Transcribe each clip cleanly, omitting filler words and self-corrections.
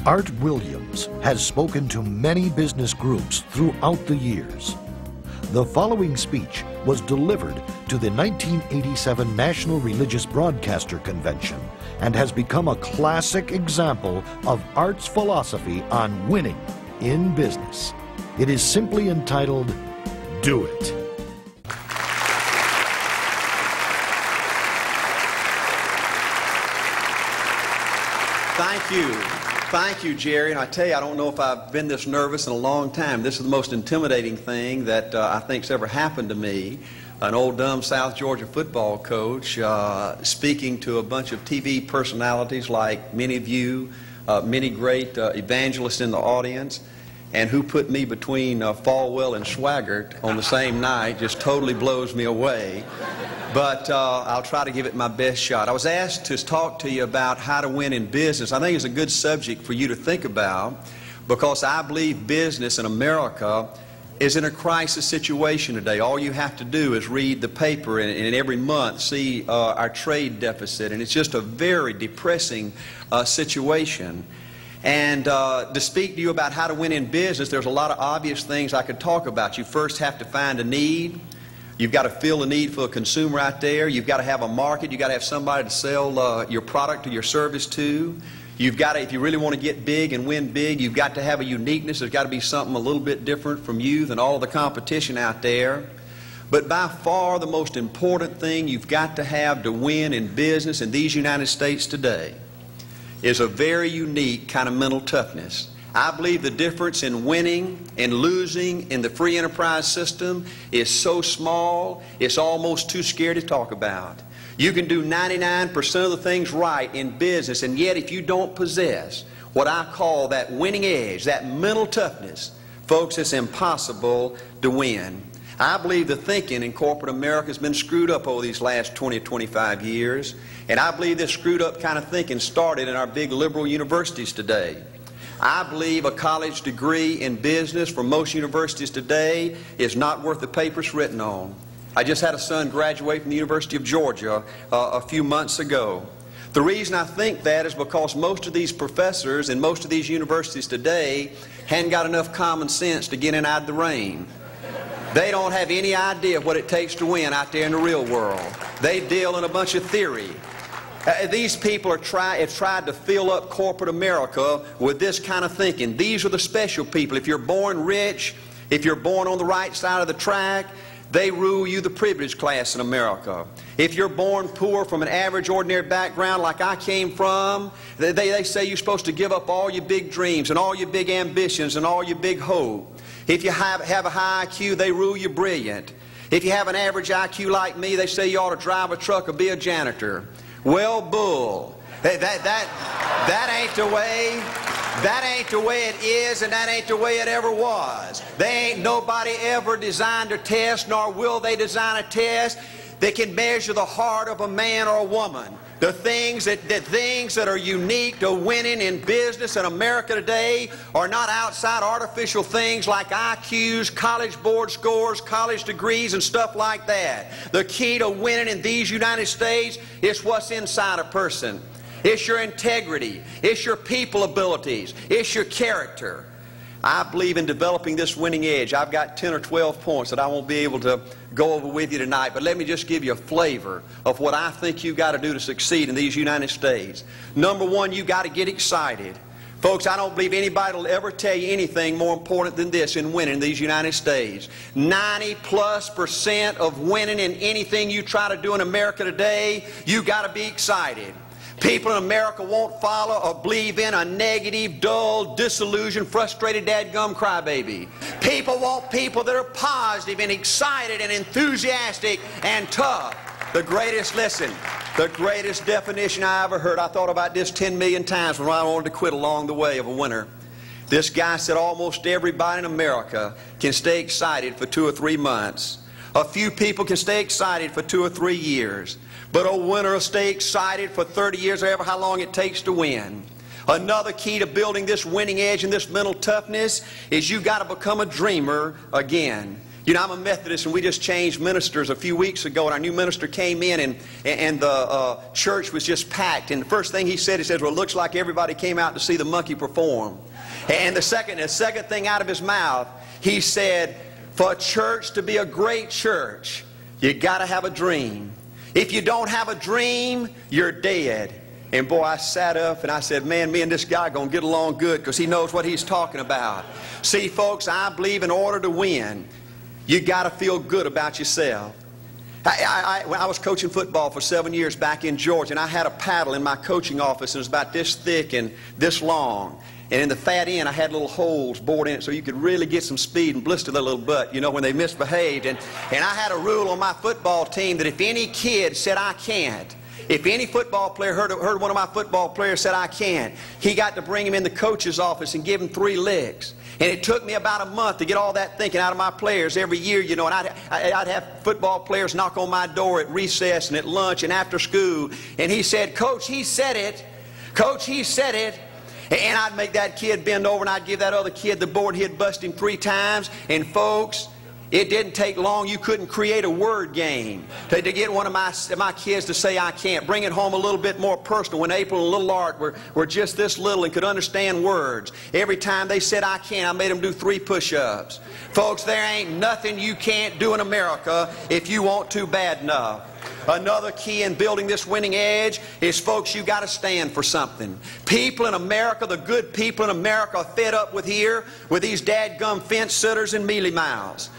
Art Williams has spoken to many business groups throughout the years. The following speech was delivered to the 1987 National Religious Broadcaster Convention and has become a classic example of Art's philosophy on winning in business. It is simply entitled, Do It. Thank you. Thank you, Jerry. And I tell you, I don't know if I've been this nervous in a long time. This is the most intimidating thing that I think's ever happened to me. An old dumb South Georgia football coach speaking to a bunch of TV personalities like many of you, many great evangelists in the audience, and who put me between Falwell and Swaggart on the same night just totally blows me away. But I'll try to give it my best shot. I was asked to talk to you about how to win in business. I think it's a good subject for you to think about because I believe business in America is in a crisis situation today. All you have to do is read the paper and every month see our trade deficit, and it's just a very depressing situation. And to speak to you about how to win in business, there's a lot of obvious things I could talk about. You first have to find a need. You've got to fill a need for a consumer out there. You've got to have a market. You've got to have somebody to sell your product or your service to. You've got to, if you really want to get big and win big, you've got to have a uniqueness. There's got to be something a little bit different from you than all the competition out there. But by far the most important thing you've got to have to win in business in these United States today is a very unique kind of mental toughness. I believe the difference in winning and losing in the free enterprise system is so small, it's almost too scary to talk about. You can do 99% of the things right in business, and yet if you don't possess what I call that winning edge, that mental toughness, folks, it's impossible to win. I believe the thinking in corporate America has been screwed up over these last 20 or 25 years, and I believe this screwed up kind of thinking started in our big liberal universities today. I believe a college degree in business for most universities today is not worth the paper it's written on. I just had a son graduate from the University of Georgia a few months ago. The reason I think that is because most of these professors in most of these universities today hadn't got enough common sense to get in out of the rain. They don't have any idea what it takes to win out there in the real world. They deal in a bunch of theory. These people have tried to fill up corporate America with this kind of thinking. These are the special people. If you're born rich, if you're born on the right side of the track, they rule you, the privileged class in America. If you're born poor from an average, ordinary background like I came from, they say you're supposed to give up all your big dreams and all your big ambitions and all your big hope. If you have a high IQ, they rule you brilliant. If you have an average IQ like me, they say you ought to drive a truck or be a janitor. Well, bull. That ain't the way. That ain't the way it is, and that ain't the way it ever was. They ain't nobody ever designed a test, nor will they design a test that can measure the heart of a man or a woman. The things that are unique to winning in business in America today are not outside artificial things like IQs, college board scores, college degrees, and stuff like that. The key to winning in these United States is what's inside a person. It's your integrity. It's your people abilities. It's your character. I believe in developing this winning edge. I've got 10 or 12 points that I won't be able to go over with you tonight, but let me just give you a flavor of what I think you've got to do to succeed in these United States. Number one, you've got to get excited. Folks, I don't believe anybody will ever tell you anything more important than this in winning in these United States. 90+% of winning in anything you try to do in America today, you've got to be excited. People in America won't follow or believe in a negative, dull, disillusioned, frustrated, dadgum crybaby. People want people that are positive and excited and enthusiastic and tough. The greatest definition I ever heard, I thought about this 10 million times when I wanted to quit along the way of a winner. This guy said almost everybody in America can stay excited for 2 or 3 months. A few people can stay excited for 2 or 3 years. But a winner will stay excited for 30 years or ever how long it takes to win. Another key to building this winning edge and this mental toughness is you've got to become a dreamer again. You know, I'm a Methodist, and we just changed ministers a few weeks ago, and our new minister came in, and the church was just packed. And the first thing he said, well, it looks like everybody came out to see the monkey perform. And the second thing out of his mouth, he said, for a church to be a great church, you got to have a dream. If you don't have a dream, you're dead. And boy, I sat up and I said, man, me and this guy are going to get along good because he knows what he's talking about. See, folks, I believe in order to win, you got to feel good about yourself. I was coaching football for 7 years back in Georgia, and I had a paddle in my coaching office, and it was about this thick and this long. And in the fat end, I had little holes bored in it so you could really get some speed and blister their little butt, you know, when they misbehaved. And I had a rule on my football team that if any kid said, I can't, if any football player heard one of my football players said, I can't, he got to bring him in the coach's office and give him 3 licks. And it took me about a month to get all that thinking out of my players every year, you know, and I'd have football players knock on my door at recess and at lunch and after school. And he said, Coach, he said it. Coach, he said it. And I'd make that kid bend over, and I'd give that other kid the board. He'd bust him 3 times. And folks, it didn't take long. You couldn't create a word game to get one of my kids to say, I can't. Bring it home a little bit more personal. When April and little Art were just this little and could understand words, every time they said, I can't, I made them do 3 push-ups. Folks, there ain't nothing you can't do in America if you want to bad enough. Another key in building this winning edge is, folks, you got to stand for something. People in America, the good people in America, are fed up with these dadgum fence sitters and mealy mouths.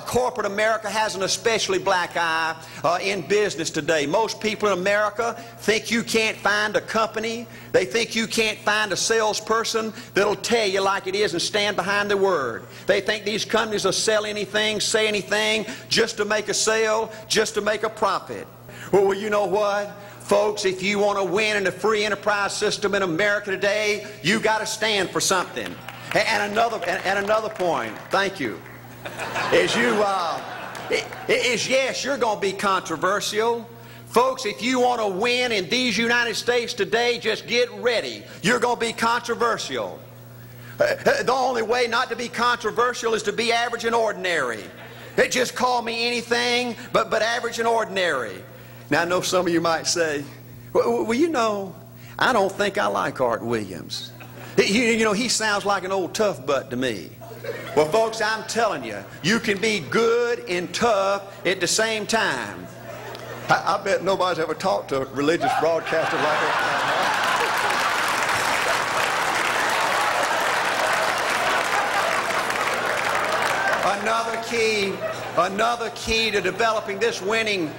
Corporate America has an especially black eye in business today. Most people in America think you can't find a company. They think you can't find a salesperson that'll tell you like it is and stand behind their word. They think these companies will sell anything, say anything, just to make a sale, just to make a profit. Well, you know what? Folks, if you want to win in the free enterprise system in America today, you got to stand for something. And another point, thank you, is yes, you're going to be controversial. Folks, if you want to win in these United States today, just get ready. You're going to be controversial. The only way not to be controversial is to be average and ordinary. Just call me anything but average and ordinary. Now, I know some of you might say, well, you know, I don't think I like Art Williams. You know, he sounds like an old tough butt to me. Well, folks, I'm telling you, you can be good and tough at the same time. I bet nobody's ever talked to a religious broadcaster like that. Another key to developing this winning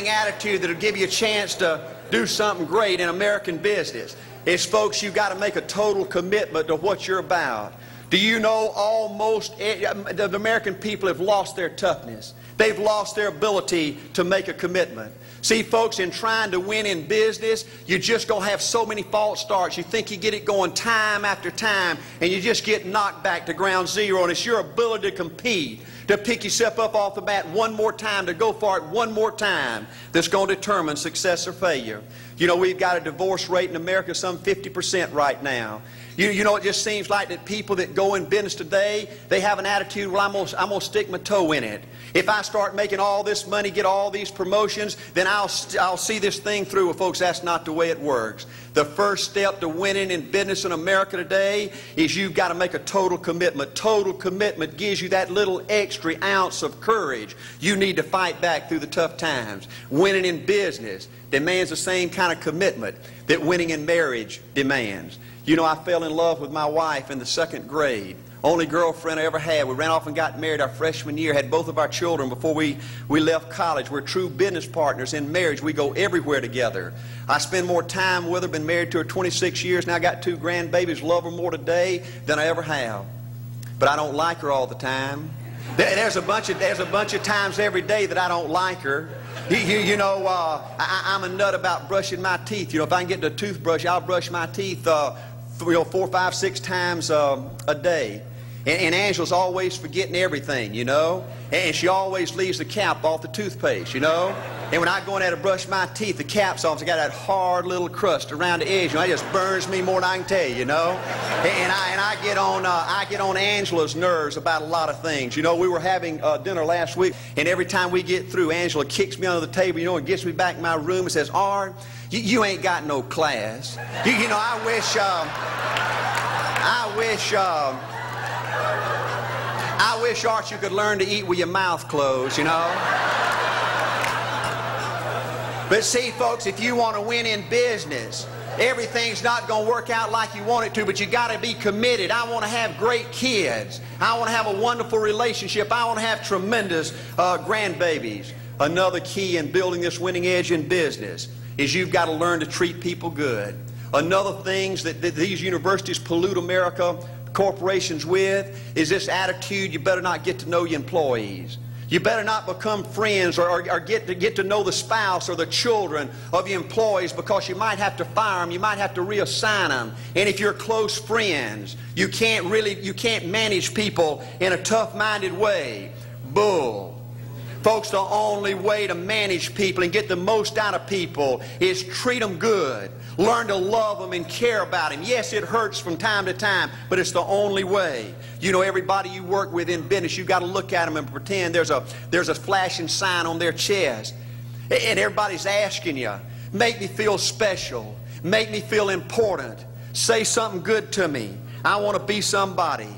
attitude that'll give you a chance to do something great in American business is, folks, you've got to make a total commitment to what you're about. Do you know almost the American people have lost their toughness? They've lost their ability to make a commitment. See, folks, in trying to win in business, you're just going to have so many false starts. You think you get it going time after time, and you just get knocked back to ground zero. And it's your ability to compete, to pick yourself up off the mat one more time, to go for it one more time, that's going to determine success or failure. You know, we've got a divorce rate in America some 50% right now. You know, it just seems like that people that go in business today, they have an attitude, well, I'm going to stick my toe in it. If I start making all this money, get all these promotions, then I'll see this thing through. Well, folks, that's not the way it works. The first step to winning in business in America today is you've got to make a total commitment. Total commitment gives you that little extra ounce of courage you need to fight back through the tough times. Winning in business demands the same kind of commitment that winning in marriage demands. You know, I fell in love with my wife in the 2nd grade. Only girlfriend I ever had. We ran off and got married our freshman year. Had both of our children before we left college. We're true business partners in marriage. We go everywhere together. I spend more time with her. Been married to her 26 years. Now I got 2 grandbabies. Love her more today than I ever have. But I don't like her all the time. There's a bunch of times every day that I don't like her. You know, I'm a nut about brushing my teeth. You know, if I can get the toothbrush, I'll brush my teeth 4, 5, 6 times a day. And Angela's always forgetting everything, you know. And she always leaves the cap off the toothpaste, you know. And when I go in there to brush my teeth, the cap's off. It's got that hard little crust around the edge. You know, it just burns me more than I can tell you, you know. And I get on Angela's nerves about a lot of things. You know, we were having dinner last week, and every time we get through, Angela kicks me under the table, you know, and gets me back in my room and says, "Art, you ain't got no class." You know, I wish, Art, you could learn to eat with your mouth closed, you know. But see, folks, if you want to win in business, everything's not going to work out like you want it to, but you got to be committed. I want to have great kids. I want to have a wonderful relationship. I want to have tremendous grandbabies. Another key in building this winning edge in business is you've got to learn to treat people good. Another thing that these universities pollute America, corporations with, is this attitude: you better not get to know your employees. You better not become friends or get to know the spouse or the children of your employees, because you might have to fire them, you might have to reassign them. And if you're close friends, you can't manage people in a tough-minded way. Bull. Folks, the only way to manage people and get the most out of people is treat them good. Learn to love them and care about them. Yes, it hurts from time to time, but it's the only way. You know, everybody you work with in business, you've got to look at them and pretend there's a flashing sign on their chest. And everybody's asking you, make me feel special. Make me feel important. Say something good to me. I want to be somebody.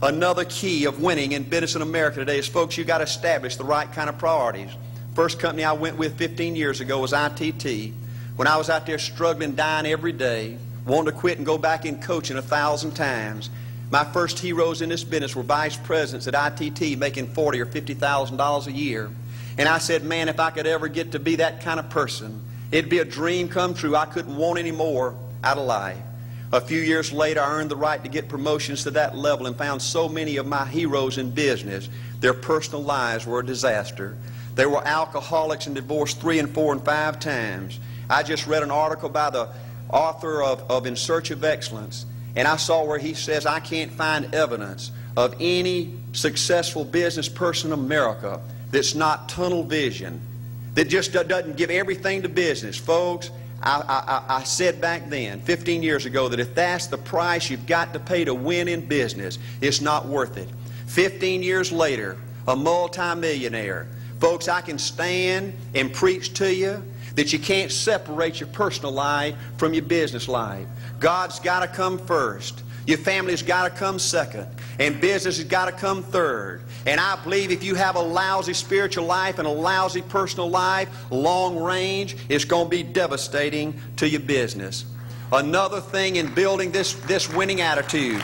Another key of winning in business in America today is, folks, you've got to establish the right kind of priorities. First company I went with 15 years ago was ITT. When I was out there struggling, dying every day, wanting to quit and go back in coaching 1,000 times, my first heroes in this business were vice presidents at ITT making $40,000 or $50,000 a year. And I said, man, if I could ever get to be that kind of person, it'd be a dream come true. I couldn't want any more out of life. A few years later, I earned the right to get promotions to that level and found so many of my heroes in business, their personal lives were a disaster. They were alcoholics and divorced 3 and 4 and 5 times. I just read an article by the author of In Search of Excellence, and I saw where he says, I can't find evidence of any successful business person in America that's not tunnel vision, that just doesn't give everything to business. Folks, I said back then, 15 years ago, that if that's the price you've got to pay to win in business, it's not worth it. 15 years later, a multimillionaire. Folks, I can stand and preach to you that you can't separate your personal life from your business life. God's got to come first. Your family's got to come second. And business has got to come third. And I believe if you have a lousy spiritual life and a lousy personal life, long range, it's going to be devastating to your business. Another thing in building this winning attitude.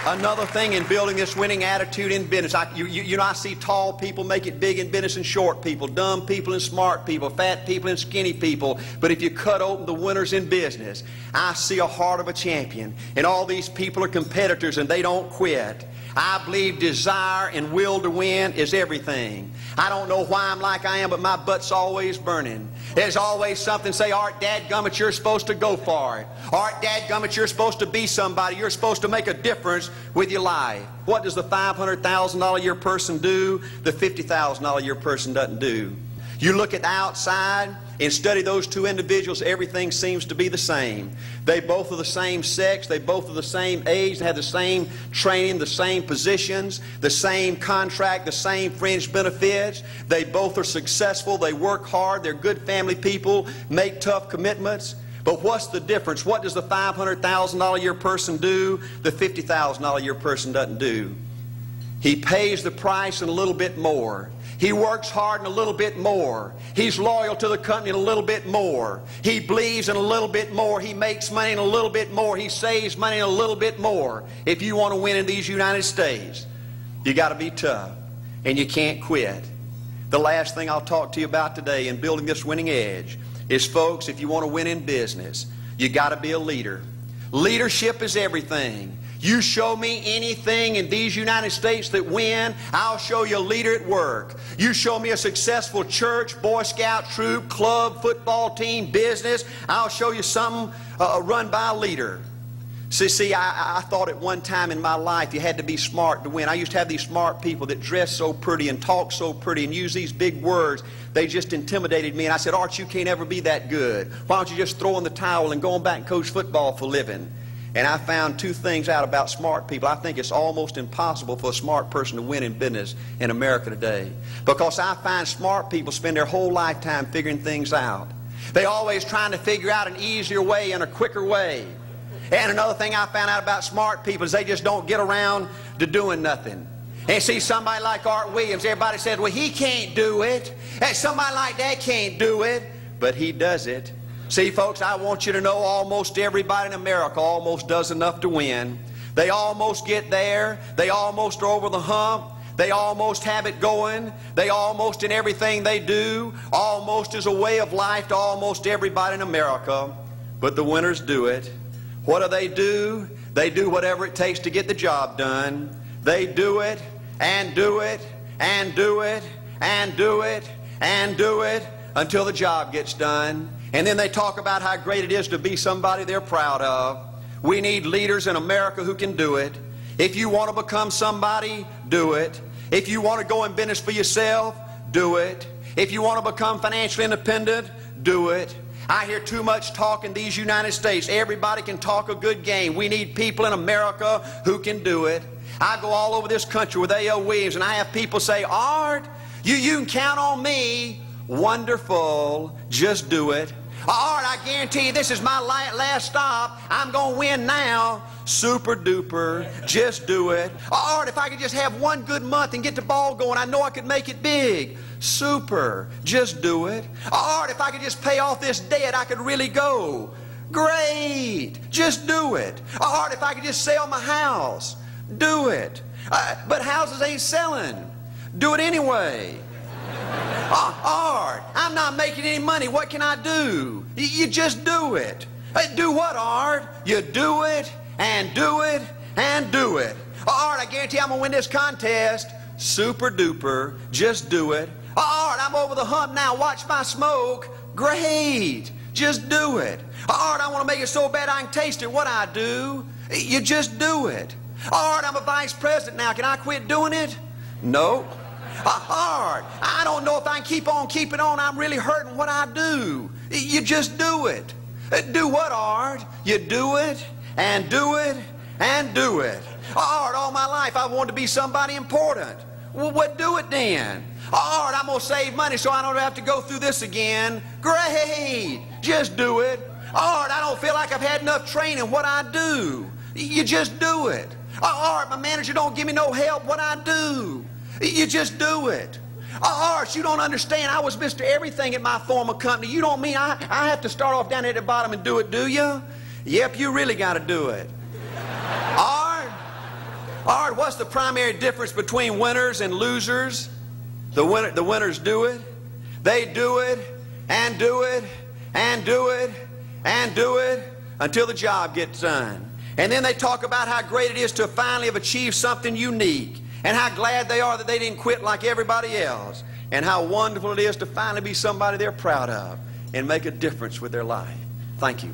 Another thing in building this winning attitude in business. You know, I see tall people make it big in business and short people, dumb people and smart people, fat people and skinny people. But if you cut open the winners in business, I see a heart of a champion. And all these people are competitors and they don't quit. I believe desire and will to win is everything. I don't know why I'm like I am, but my butt's always burning. There's always something say, Art, dadgummit, you're supposed to go for it. Art, dadgummit, you're supposed to be somebody. You're supposed to make a difference with your life. What does the $500,000 a year person do? The $50,000 a year person doesn't do. You look at the outside and study those two individuals, everything seems to be the same. They both are the same sex, they both are the same age, they have the same training, the same positions, the same contract, the same fringe benefits. They both are successful, they work hard, they're good family people, make tough commitments. But what's the difference? What does the $500,000 a year person do? The $50,000 a year person doesn't do. He pays the price and a little bit more. He works hard and a little bit more. He's loyal to the company and a little bit more. He believes in a little bit more. He makes money and a little bit more. He saves money and a little bit more. If you want to win in these United States, you got to be tough and you can't quit. The last thing I'll talk to you about today in building this winning edge is, folks, if you want to win in business, you got to be a leader. Leadership is everything. You show me anything in these United States that win, I'll show you a leader at work. You show me a successful church, Boy Scout troop, club, football team, business, I'll show you something run by a leader. See, I thought at one time in my life you had to be smart to win. I used to have these smart people that dress so pretty and talk so pretty and use these big words. They just intimidated me. And I said, Art, you can't ever be that good. Why don't you just throw in the towel and go on back and coach football for a living? And I found two things out about smart people. I think it's almost impossible for a smart person to win in business in America today. Because I find smart people spend their whole lifetime figuring things out. They're always trying to figure out an easier way and a quicker way. And another thing I found out about smart people is they just don't get around to doing nothing. And see, somebody like Art Williams, everybody says, well, he can't do it. And somebody like that can't do it. But he does it. See, folks, I want you to know almost everybody in America almost does enough to win. They almost get there. They almost are over the hump. They almost have it going. They almost, in everything they do, almost is a way of life to almost everybody in America. But the winners do it. What do? They do whatever it takes to get the job done. They do it and do it and do it and do it and do it until the job gets done. And then they talk about how great it is to be somebody they're proud of. We need leaders in America who can do it. If you want to become somebody, do it. If you want to go in business for yourself, do it. If you want to become financially independent, do it. I hear too much talk in these United States. Everybody can talk a good game. We need people in America who can do it. I go all over this country with A.L. Williams, and I have people say, Art, you can count on me. Wonderful. Just do it. Art, I guarantee you this is my last stop. I'm going to win now. Super duper. Just do it. Art, if I could just have one good month and get the ball going, I know I could make it big. Super. Just do it. Art, if I could just pay off this debt, I could really go. Great. Just do it. Art, if I could just sell my house. Do it. But houses ain't selling. Do it anyway. Art, I'm not making any money. What can I do? You just do it. Do what, Art? You do it and do it and do it. Art, I guarantee I'm going to win this contest. Super duper. Just do it. Art, I'm over the hump now. Watch my smoke. Great. Just do it. Art, I want to make it so bad I can taste it. What I do? You just do it. Art, I'm a vice president now. Can I quit doing it? No. Art, I don't know if I can keep on keeping on. I'm really hurting. What I do? You just do it. Do what, Art? You do it and do it and do it. Art, all my life I wanted to be somebody important. Well, what do it then? Art, I'm going to save money so I don't have to go through this again. Great. Just do it. Art, I don't feel like I've had enough training. What I do? You just do it. Art, my manager don't give me no help. What I do? You just do it. Art, you don't understand. I was Mr. Everything at my former company. You don't mean I have to start off down at the bottom and do it, do you? Yep, you really got to do it. Art, what's the primary difference between winners and losers? The winners do it. They do it and do it and do it and do it until the job gets done. And then they talk about how great it is to finally have achieved something unique and how glad they are that they didn't quit like everybody else and how wonderful it is to finally be somebody they're proud of and make a difference with their life. Thank you.